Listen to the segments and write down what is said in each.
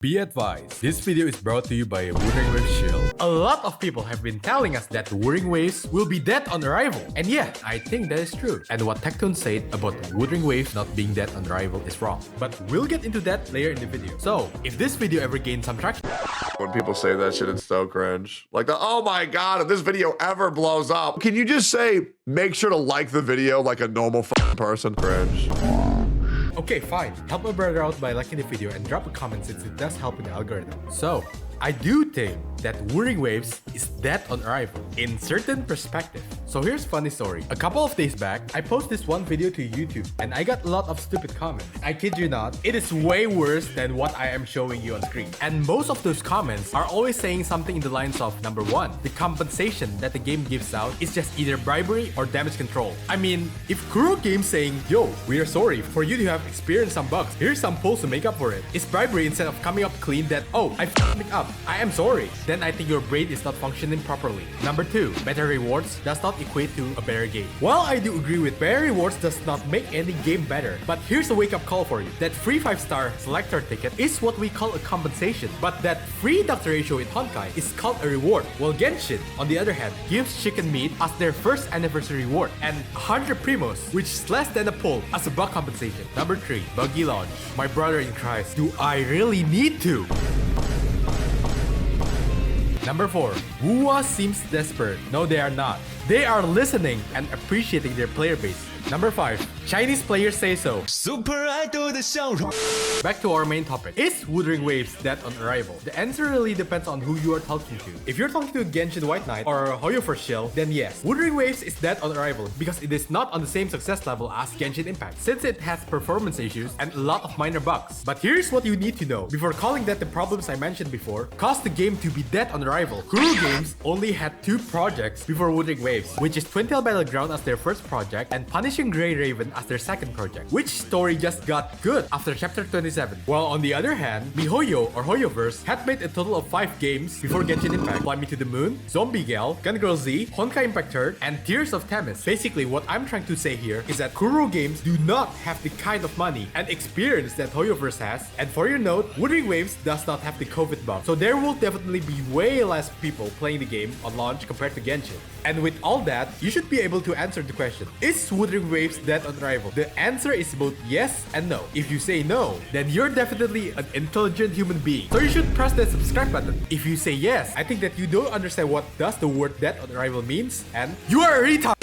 Be advised, this video is brought to you by Wuthering with Shield. A lot of people have been telling us that the Wuthering Waves will be dead on arrival. And yeah, I think that is true. And what Tectone said about the Wuthering Waves not being dead on arrival is wrong. But we'll get into that later in the video. So, if this video ever gains some traction... When people say that shit, it's so cringe. Like, oh my god, if this video ever blows up, can you just say, make sure to like the video like a normal person? Cringe. Okay, fine. Help my brother out by liking the video and drop a comment since it does help in the algorithm. So, I do think that Wuthering Waves is dead on arrival in certain perspective. So here's a funny story. A couple of days back, I posted this one video to YouTube and I got a lot of stupid comments. I kid you not, it is way worse than what I am showing you on screen. And most of those comments are always saying something in the lines of, number one, the compensation that the game gives out is just either bribery or damage control. I mean, if Kuro Games saying, yo, we are sorry for you to have experienced some bugs, here's some pulls to make up for it, it's bribery instead of coming up clean that, oh, I f***ed up, I am sorry, then I think your brain is not functioning properly. Number two, better rewards does not equate to a better game. While I do agree with better rewards does not make any game better, but here's a wake-up call for you. That free 5-star selector ticket is what we call a compensation, but that free Dr. ratio in Honkai is called a reward. While Genshin, on the other hand, gives chicken meat as their first anniversary reward, and 100 primos, which is less than a pull, as a bug compensation. Number three, buggy launch. My brother in Christ, do I really need to? Number 4. Wuwa seems desperate. No, they are not. They are listening and appreciating their player base. Number 5. Chinese players say so. Back to our main topic. Is Wuthering Waves dead on arrival? The answer really depends on who you are talking to. If you're talking to Genshin White Knight or Hoyo for Shill, then yes, Wuthering Waves is dead on arrival because it is not on the same success level as Genshin Impact, since it has performance issues and a lot of minor bugs. But here's what you need to know. Before calling that the problems I mentioned before caused the game to be dead on arrival, Kuro Games only had 2 projects before Wuthering Waves, which is Twin Tail Battleground as their first project and Punishing Grey Raven as their second project, which story just got good after chapter 27. While on the other hand, MiHoYo or Hoyoverse had made a total of 5 games before Genshin Impact: Fly Me to the Moon, Zombie Gal, Gun Girl Z, Honkai Impact Third, and Tears of Themis. Basically, what I'm trying to say here is that Kuro Games do not have the kind of money and experience that Hoyoverse has, and for your note, Wuthering Waves does not have the COVID bug, so there will definitely be way less people playing the game on launch compared to Genshin. And with all that, you should be able to answer the question, is Wuthering Waves dead on arrival? The answer is both yes and no. If you say no, then you're definitely an intelligent human being, so you should press that subscribe button. If you say yes, I think that you don't understand what does the word dead on arrival means, and you are a retard!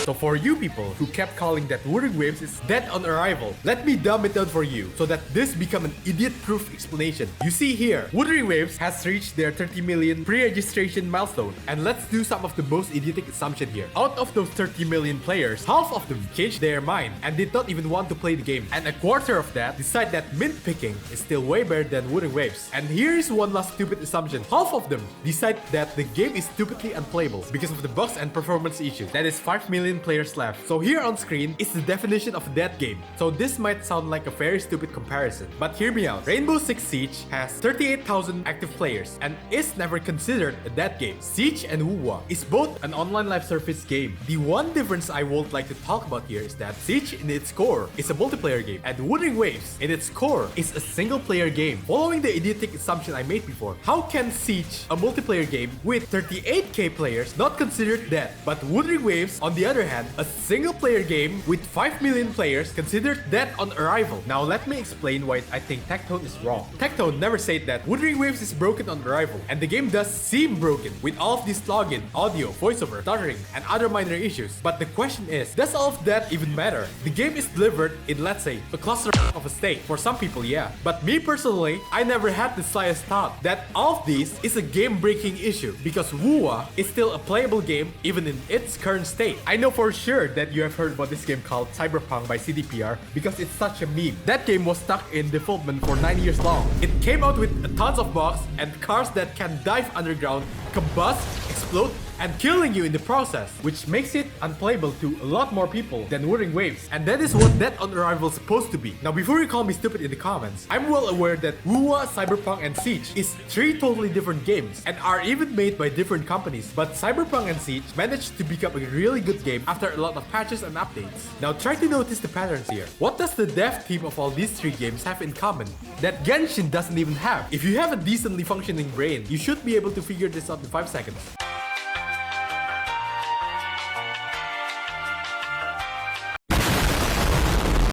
So for you people who kept calling that Wuthering Waves is dead on arrival, let me dumb it down for you so that this become an idiot-proof explanation. You see here, Wuthering Waves has reached their 30 million pre-registration milestone, and let's do some of the most idiotic assumption here. Out of those 30 million players, half of them changed their mind and did not even want to play the game, and a quarter of that decide that mint picking is still way better than Wuthering Waves. And here is one last stupid assumption. Half of them decide that the game is stupidly unplayable because of the bugs and performance issues. That is 5 million players left. So here on screen is the definition of a dead game. So this might sound like a very stupid comparison, but hear me out. Rainbow Six Siege has 38,000 active players and is never considered a dead game. Siege and wuwa is both an online live service game. The one difference I would like to talk about here is that Siege in its core is a multiplayer game and Wuthering Waves in its core is a single player game. Following the idiotic assumption I made before, how can Siege, a multiplayer game with 38k players, not considered dead, but Wuthering Waves on the other hand, a single player game with 5 million players considered dead on arrival? Now let me explain why I think Tectone is wrong. Tectone never said that Wuthering Waves is broken on arrival, and the game does seem broken with all of this login, audio, voiceover, stuttering, and other minor issues. But the question is, does all of that even matter? The game is delivered in, let's say, a cluster of a state. For some people, yeah. But me personally, I never had the slightest thought that all of this is a game-breaking issue because wuwa is still a playable game even in its current state. I know for sure that you have heard about this game called Cyberpunk by CDPR because it's such a meme. That game was stuck in development for 9 years long. It came out with tons of bugs and cars that can dive underground combust, explode, and killing you in the process, which makes it unplayable to a lot more people than Wuthering Waves. And that is what Dead on Arrival is supposed to be. Now, before you call me stupid in the comments, I'm well aware that WoWa, Cyberpunk, and Siege is 3 totally different games and are even made by different companies. But Cyberpunk and Siege managed to become a really good game after a lot of patches and updates. Now, try to notice the patterns here. What does the dev team of all these 3 games have in common that Genshin doesn't even have? If you have a decently functioning brain, you should be able to figure this out in 5 seconds.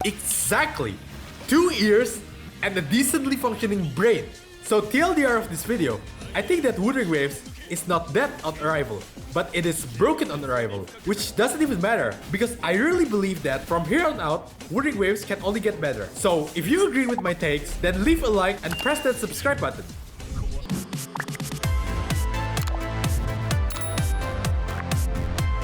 Exactly! 2 ears and a decently functioning brain. So TLDR of this video, I think that Wuthering Waves is not dead on arrival, but it is broken on arrival, which doesn't even matter because I really believe that from here on out, Wuthering Waves can only get better. So if you agree with my takes, then leave a like and press that subscribe button.